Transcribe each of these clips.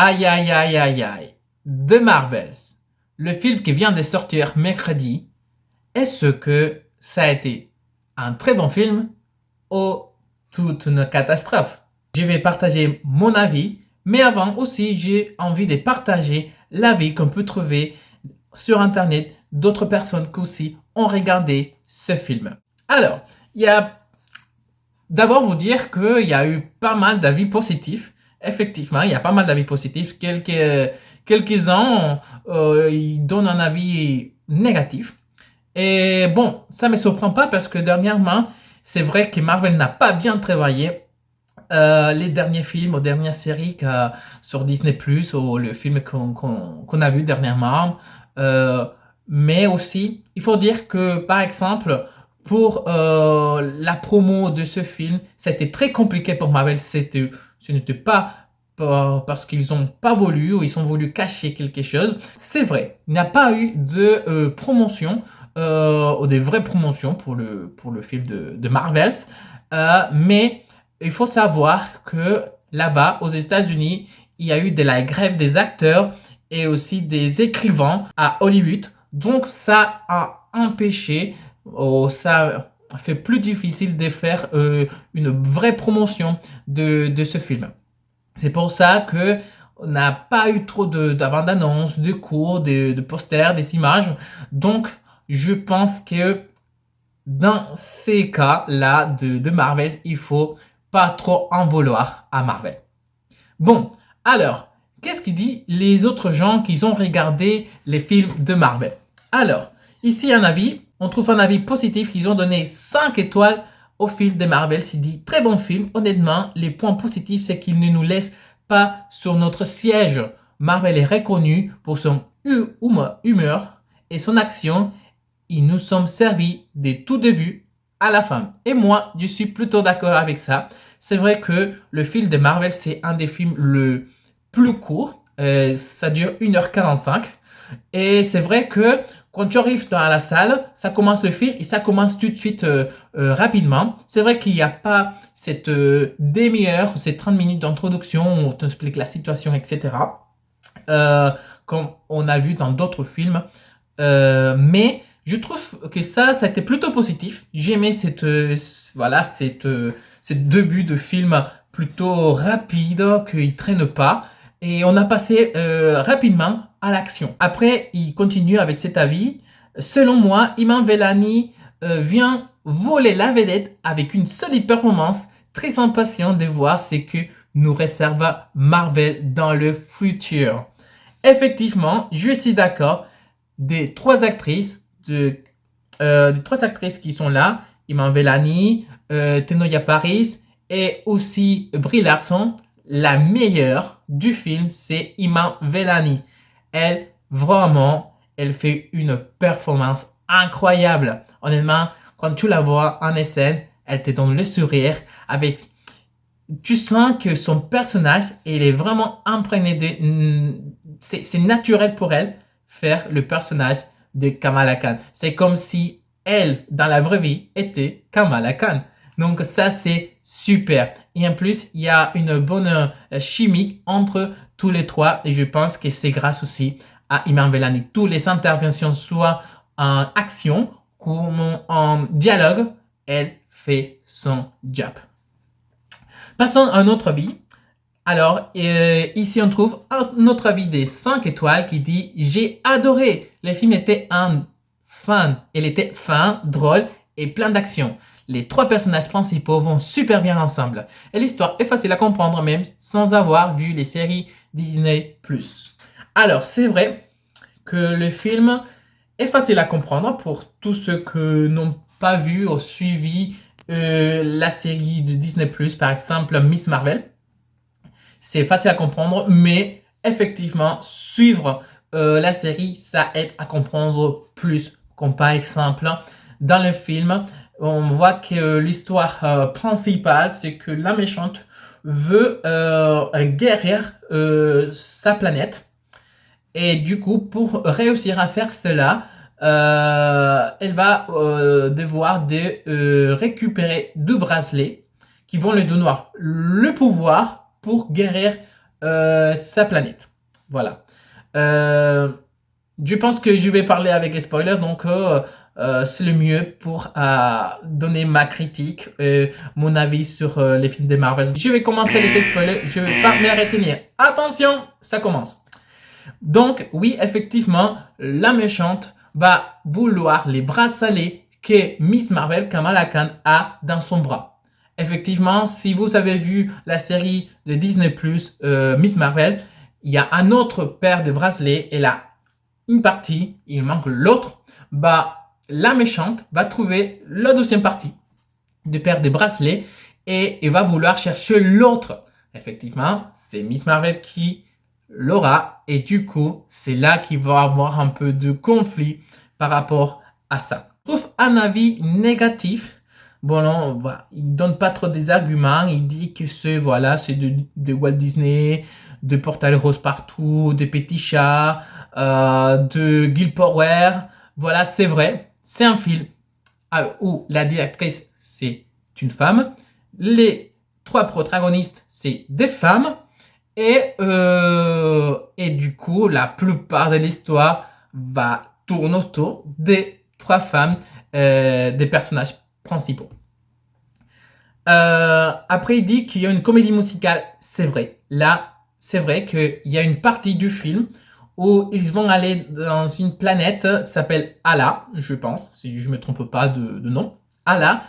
Aïe aïe aïe aïe aïe. The Marvels, le film qui vient de sortir mercredi, est-ce que ça a été un très bon film ou toute une catastrophe? Je vais partager mon avis, mais avant aussi, j'ai envie de partager l'avis qu'on peut trouver sur Internet d'autres personnes qui aussi ont regardé ce film. Alors, il y a d'abord vous dire qu'il y a eu pas mal d'avis positifs. Effectivement, il y a pas mal d'avis positifs. Quelques-uns, ils donnent un avis négatif. Et bon, ça ne me surprend pas parce que dernièrement, c'est vrai que Marvel n'a pas bien travaillé les derniers films ou dernières séries sur Disney+, ou le film qu'on a vu dernièrement. Euh, mais aussi, il faut dire que, par exemple, pour la promo de ce film, c'était très compliqué pour Marvel. Ce n'était pas parce qu'ils n'ont pas voulu ou ils ont voulu cacher quelque chose. C'est vrai, il n'y a pas eu de promotion ou des vraies promotions pour le film de Marvels. Mais il faut savoir que là-bas, aux États-Unis, il y a eu de la grève des acteurs et aussi des écrivains à Hollywood. Donc, ça a empêché, ça a fait plus difficile de faire une vraie promotion de ce film. C'est pour ça que on n'a pas eu trop de bandes-annonces, de cours, de posters, des images. Donc, je pense que dans ces cas-là de Marvel, il faut pas trop en vouloir à Marvel. Bon, alors, qu'est-ce qui dit les autres gens qui ont regardé les films de Marvel? Alors, ici un avis, on trouve un avis positif qu'ils ont donné 5 étoiles au film de Marvel. Il dit très bon film, honnêtement, les points positifs c'est qu'il ne nous laisse pas sur notre siège. Marvel est reconnu pour son humeur et son action. Ils nous sommes servis des tout début à la fin. Et moi, je suis plutôt d'accord avec ça. C'est vrai que le film de Marvel, c'est un des films le plus court. Ça dure 1h45. Et c'est vrai que quand tu arrives dans la salle, ça commence le film et ça commence tout de suite rapidement. C'est vrai qu'il n'y a pas cette demi-heure, ces 30 minutes d'introduction où on t'explique la situation, etc. Comme on a vu dans d'autres films. Mais je trouve que ça a été plutôt positif. J'ai aimé cette début de film plutôt rapide, qu'il traîne pas. Et on a passé rapidement à l'action. Après, il continue avec cet avis. Selon moi, Iman Vellani vient voler la vedette avec une solide performance. Très impatient de voir ce que nous réserve Marvel dans le futur. Effectivement, je suis d'accord. Des trois actrices qui sont là, Iman Vellani, Tenoya Paris et aussi Brie Larson. La meilleure du film, c'est Iman Vellani. Elle, vraiment, elle fait une performance incroyable. Honnêtement, quand tu la vois en scène, elle te donne le sourire avec... Tu sens que son personnage, il est vraiment imprégné de... C'est naturel pour elle faire le personnage de Kamala Khan. C'est comme si elle, dans la vraie vie, était Kamala Khan. Donc ça, c'est super. Et en plus, il y a une bonne chimie entre tous les trois. Et je pense que c'est grâce aussi à Iman Vellani. Toutes les interventions, soit en action comme en dialogue, elle fait son job. Passons à un autre avis. Alors, ici, on trouve un autre avis des 5 étoiles qui dit « J'ai adoré. Le film était un fan. Il était fin, drôle et plein d'action. Les 3 personnages principaux vont super bien ensemble. Et l'histoire est facile à comprendre même sans avoir vu les séries Disney+. » Alors, c'est vrai que le film est facile à comprendre pour tous ceux qui n'ont pas vu ou suivi la série de Disney+, par exemple Miss Marvel. C'est facile à comprendre, mais effectivement, suivre la série, ça aide à comprendre plus. Comme par exemple, dans le film, on voit que l'histoire principale, c'est que la méchante veut guérir sa planète. Et du coup, pour réussir à faire cela, elle va devoir récupérer 2 bracelets qui vont lui donner le pouvoir pour guérir sa planète. Voilà. Je pense que je vais parler avec les spoilers, donc c'est le mieux pour donner ma critique, mon avis sur les films de Marvel. Je vais commencer à laisser spoiler, je ne vais pas me retenir. Attention, ça commence. Donc, oui, effectivement, la méchante va vouloir les bracelets que Miss Marvel, Kamala Khan, a dans son bras. Effectivement, si vous avez vu la série de Disney+, Miss Marvel, il y a un autre paire de bracelets, et là, une partie, il manque l'autre, la méchante va trouver la deuxième partie de paire de bracelets et va vouloir chercher l'autre. Effectivement, c'est Miss Marvel qui l'aura et du coup, c'est là qu'il va avoir un peu de conflit par rapport à ça. Je trouve un avis négatif. Bon, non, il donne pas trop des arguments. Il dit que c'est de Walt Disney, de Portal Rose partout, de Petits Chats, de Guild Power. Voilà, c'est vrai. C'est un film où la directrice, c'est une femme. Les 3 protagonistes, c'est des femmes. Et du coup, la plupart de l'histoire va tourner autour des 3 femmes, des personnages principaux. Après, il dit qu'il y a une comédie musicale. C'est vrai. Là, c'est vrai qu'il y a une partie du film où ils vont aller dans une planète qui s'appelle Ala, je pense, si je ne me trompe pas de nom. Ala.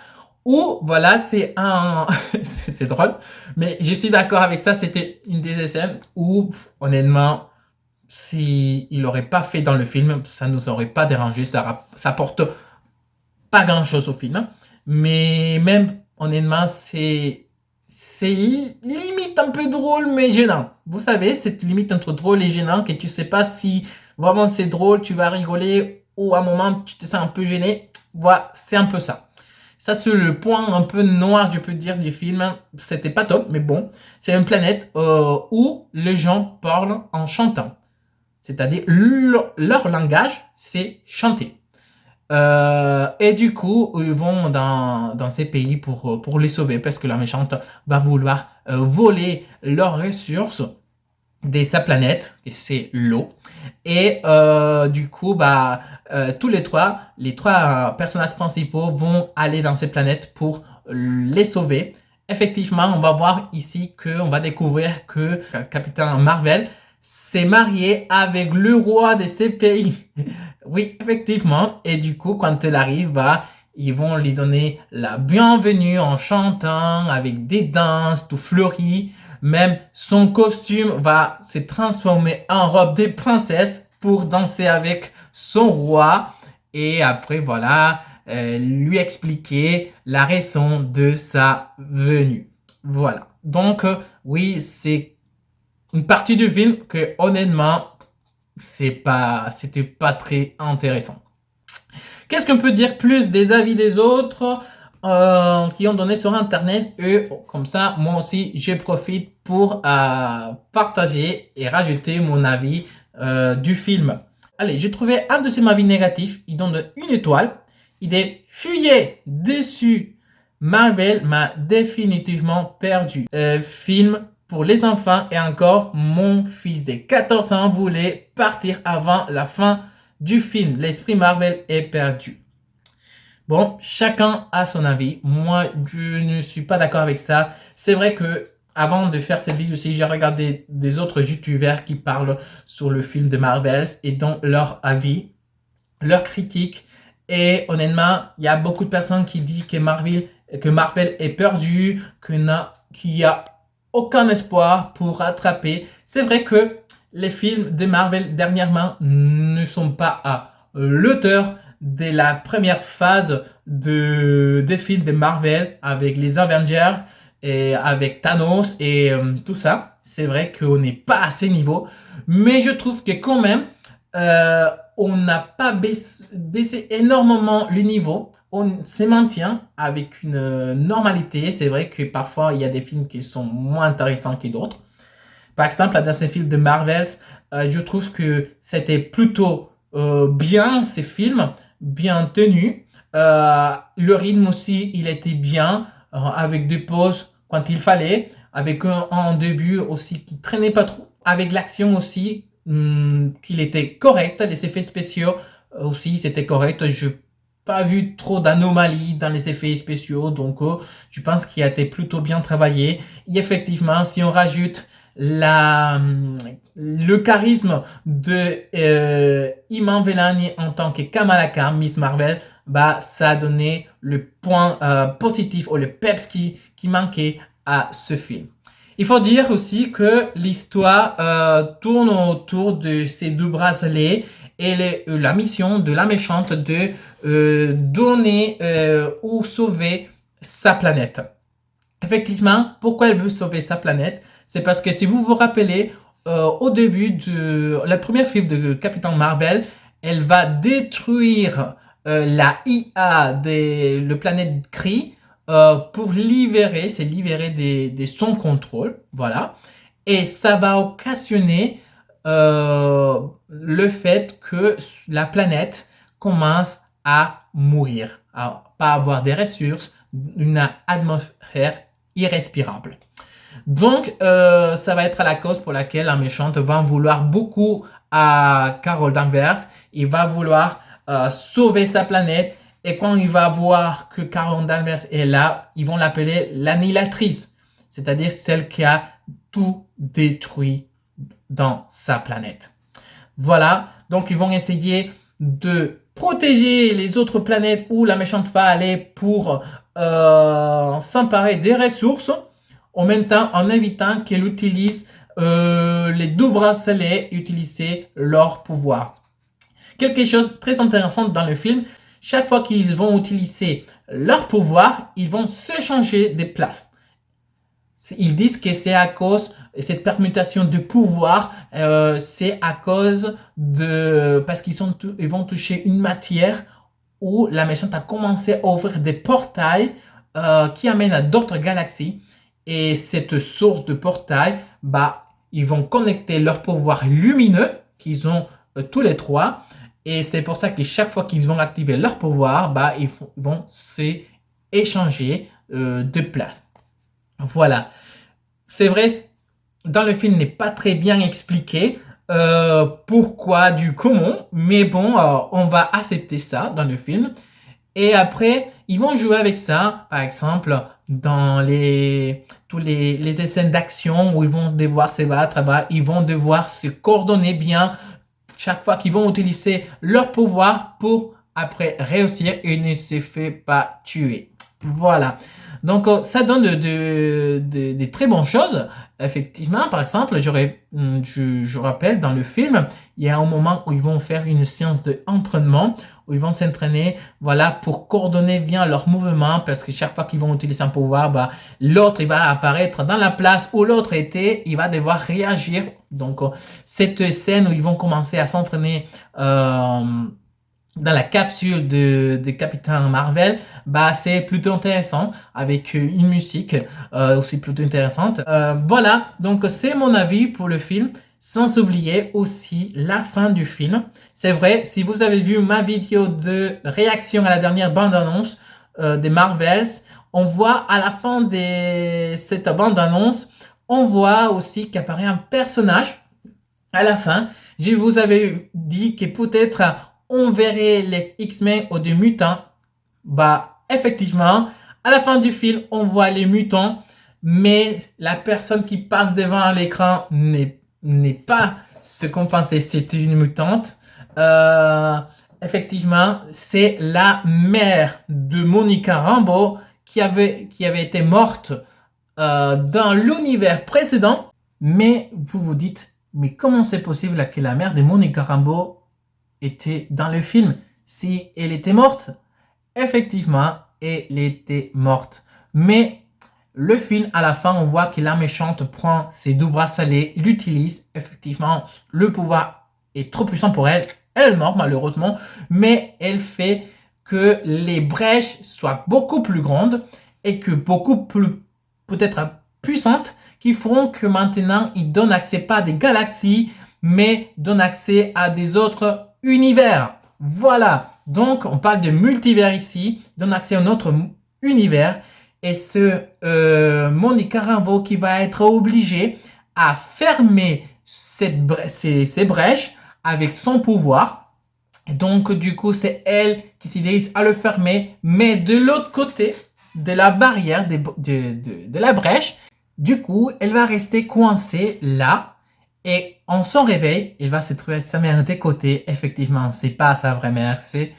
Ou voilà, c'est un... c'est drôle, mais je suis d'accord avec ça, c'était une des scènes où, honnêtement, s'il n'aurait pas fait dans le film, ça ne nous aurait pas dérangé, ça apporte pas grand-chose au film. Mais même, honnêtement, c'est limite un peu drôle, mais gênant. Vous savez, cette limite entre drôle et gênant, que tu sais pas si vraiment c'est drôle, tu vas rigoler, ou à un moment, tu te sens un peu gêné. Voilà, c'est un peu ça. Ça, c'est le point un peu noir, je peux dire, du film. C'était pas top, mais bon. C'est une planète où les gens parlent en chantant. C'est-à-dire, leur langage, c'est chanter. Et du coup, ils vont dans ces pays pour les sauver, parce que la méchante va vouloir voler leurs ressources de sa planète, et c'est l'eau. Et du coup, tous les trois personnages principaux vont aller dans ces planètes pour les sauver. Effectivement, on va voir ici qu'on va découvrir que Captain Marvel s'est marié avec le roi de ces pays. Oui, effectivement. Et du coup, quand elle arrive, ils vont lui donner la bienvenue en chantant, avec des danses, tout fleuri. Même son costume va se transformer en robe de princesse pour danser avec son roi. Et après, voilà, lui expliquer la raison de sa venue. Voilà. Donc, oui, c'est une partie du film que, honnêtement, c'était pas très intéressant. Qu'est-ce qu'on peut dire plus des avis des autres qui ont donné sur internet, et comme ça moi aussi je profite pour partager et rajouter mon avis du film. Allez, j'ai trouvé un deuxième avis négatif. Il donne 1 étoile. Il est fuyé, déçu. Marvel m'a définitivement perdu. Film pour les enfants, et encore mon fils de 14 ans voulait partir avant la fin du film. L'esprit Marvel est perdu. Bon, chacun a son avis. Moi, je ne suis pas d'accord avec ça. C'est vrai que avant de faire cette vidéo aussi, j'ai regardé des autres youtubeurs qui parlent sur le film de Marvel et dont leur avis, leur critique. Et honnêtement, il y a beaucoup de personnes qui disent que Marvel est perdu, qu'il n'y a aucun espoir pour rattraper. C'est vrai que les films de Marvel dernièrement ne sont pas à l'auteur de la première phase des films de Marvel avec les Avengers et avec Thanos et tout ça. C'est vrai qu'on n'est pas à ces niveaux, mais je trouve que quand même on n'a pas baissé énormément le niveau. On se maintient avec une normalité. C'est vrai que parfois il y a des films qui sont moins intéressants que d'autres. Par exemple, dans ces films de Marvel, je trouve que c'était plutôt bien, ces films, bien tenus. Le rythme aussi, il était bien, avec des pauses quand il fallait. avec un début aussi qui traînait pas trop, avec l'action aussi qu'il était correct, les effets spéciaux aussi c'était correct. Je n'ai pas vu trop d'anomalies dans les effets spéciaux, donc je pense qu'il a été plutôt bien travaillé. Et effectivement, si on rajoute le charisme de Iman Vellani en tant que Kamala Khan, Miss Marvel, bah ça a donné le point positif ou le peps qui manquait à ce film. Il faut dire aussi que l'histoire tourne autour de ces deux bracelets et la mission de la méchante de donner ou sauver sa planète. Effectivement, pourquoi elle veut sauver sa planète? C'est parce que si vous vous rappelez, au début de la première film de Captain Marvel, elle va détruire la IA de la planète Kree pour libérer de son contrôle, voilà. Et ça va occasionner le fait que la planète commence à mourir, à pas avoir des ressources, une atmosphère irrespirable. Donc, ça va être la cause pour laquelle la méchante va en vouloir beaucoup à Carol Danvers. Il va vouloir sauver sa planète. Et quand il va voir que Carol Danvers est là, ils vont l'appeler l'annihilatrice. C'est-à-dire celle qui a tout détruit dans sa planète. Voilà. Donc, ils vont essayer de protéger les autres planètes où la méchante va aller pour s'emparer des ressources, en même temps en évitant qu'elle utilise les deux bracelets et utiliser leur pouvoir. Quelque chose de très intéressant dans le film, chaque fois qu'ils vont utiliser leur pouvoir, ils vont se changer de place. Ils disent que c'est à cause de cette permutation de pouvoir, c'est à cause de parce qu'ils vont toucher une matière où la méchante a commencé à ouvrir des portails qui amènent à d'autres galaxies. Et cette source de portail, bah, ils vont connecter leur pouvoir lumineux qu'ils ont tous les trois. Et c'est pour ça que chaque fois qu'ils vont activer leur pouvoir, bah, ils vont s'échanger de place. Voilà. C'est vrai, dans le film n'est pas très bien expliqué pourquoi, du comment, mais bon, on va accepter ça dans le film. Et après, ils vont jouer avec ça, par exemple, dans tous les scènes d'action où ils vont devoir se battre, bah, ils vont devoir se coordonner bien chaque fois qu'ils vont utiliser leur pouvoir pour après réussir et ne se faire pas tuer. Voilà. Donc, ça donne de très bonnes choses. Effectivement, par exemple, je rappelle dans le film, il y a un moment où ils vont faire une séance d'entraînement, où ils vont s'entraîner, voilà, pour coordonner bien leurs mouvements, parce que chaque fois qu'ils vont utiliser un pouvoir, bah, l'autre, il va apparaître dans la place où l'autre était, il va devoir réagir. Donc, cette scène où ils vont commencer à s'entraîner dans la capsule de Captain Marvel, bah c'est plutôt intéressant avec une musique aussi plutôt intéressante. Voilà, donc c'est mon avis pour le film, sans oublier aussi la fin du film. C'est vrai, si vous avez vu ma vidéo de réaction à la dernière bande-annonce des Marvels, on voit à la fin de cette bande-annonce, on voit aussi qu'apparaît un personnage à la fin. Je vous avais dit que peut-être on verrait les X-Men ou des mutants. Bah, effectivement, à la fin du film, on voit les mutants, mais la personne qui passe devant l'écran n'est pas ce qu'on pensait, c'était une mutante. Effectivement, c'est la mère de Monica Rambeau qui avait été morte dans l'univers précédent. Mais vous vous dites, mais comment c'est possible que la mère de Monica Rambeau était dans le film si elle était morte? Effectivement, elle était morte. Mais le film, à la fin, on voit que la méchante prend ses deux bracelets, l'utilise. Effectivement, le pouvoir est trop puissant pour elle. Elle meurt malheureusement, mais elle fait que les brèches soient beaucoup plus grandes et que beaucoup plus peut-être puissantes qui feront que maintenant, ils donnent accès pas à des galaxies, mais donnent accès à des autres univers. Voilà. Donc, on parle de multivers ici, donne accès à notre univers. Et ce Monica Rambeau qui va être obligée à fermer ces brèches avec son pouvoir. Et donc, du coup, c'est elle qui s'y dirige à le fermer. Mais de l'autre côté de la barrière, de la brèche, du coup, elle va rester coincée là. Et en son réveil, elle va se trouver avec sa mère des côtés. Effectivement, c'est pas sa vraie mère. C'est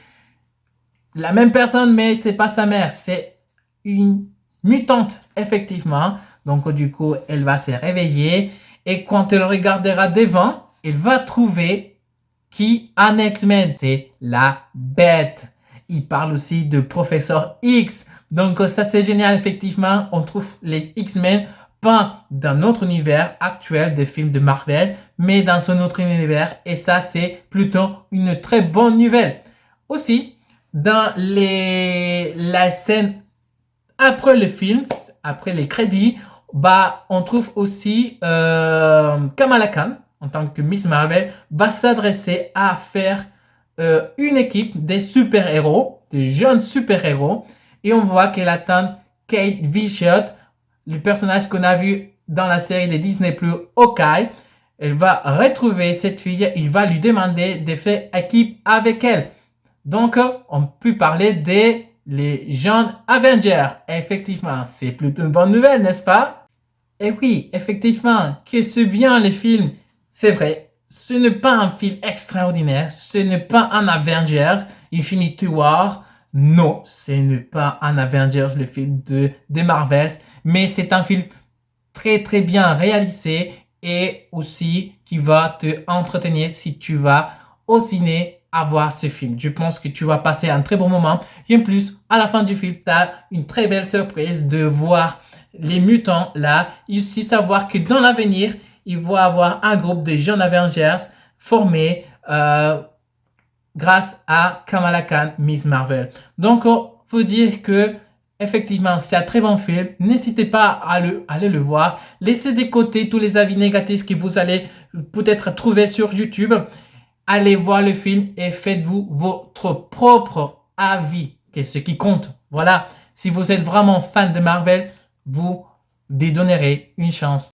la même personne, mais c'est pas sa mère. C'est une mutante, effectivement. Donc, du coup, elle va se réveiller. Et quand elle regardera devant, elle va trouver qui un X-Men, c'est la bête. Il parle aussi de Professeur X. Donc ça c'est génial, effectivement. On trouve les X-Men pas dans notre univers actuel des films de Marvel, mais dans un autre univers. Et ça c'est plutôt une très bonne nouvelle. Aussi, dans la scène après le film, après les crédits, on trouve aussi Kamala Khan, en tant que Miss Marvel, va s'adresser à faire une équipe des super-héros, des jeunes super-héros. Et on voit qu'elle attend Kate Bishop, le personnage qu'on a vu dans la série de Disney+, Hawkeye. Elle va retrouver cette fille, il va lui demander de faire équipe avec elle. Donc, on peut parler des les jeunes Avengers. Effectivement, c'est plutôt une bonne nouvelle, n'est-ce pas? Et oui, effectivement, que c'est bien les films. C'est vrai, ce n'est pas un film extraordinaire, ce n'est pas un Avengers, Infinity War. Non, ce n'est pas un Avengers, le film de Marvels, mais c'est un film très très bien réalisé et aussi qui va te entretenir si tu vas au ciné à voir ce film. Je pense que tu vas passer un très bon moment. Et en plus, à la fin du film, tu as une très belle surprise de voir les mutants là. Et aussi savoir que dans l'avenir, il va y avoir un groupe de jeunes Avengers formés grâce à Kamala Khan, Miss Marvel. Donc, on peut dire que effectivement, c'est un très bon film. N'hésitez pas à aller le voir. Laissez de côté tous les avis négatifs que vous allez peut-être trouver sur YouTube. Allez voir le film et faites-vous votre propre avis, c'est ce qui compte. Voilà, si vous êtes vraiment fan de Marvel, vous dédonnerez une chance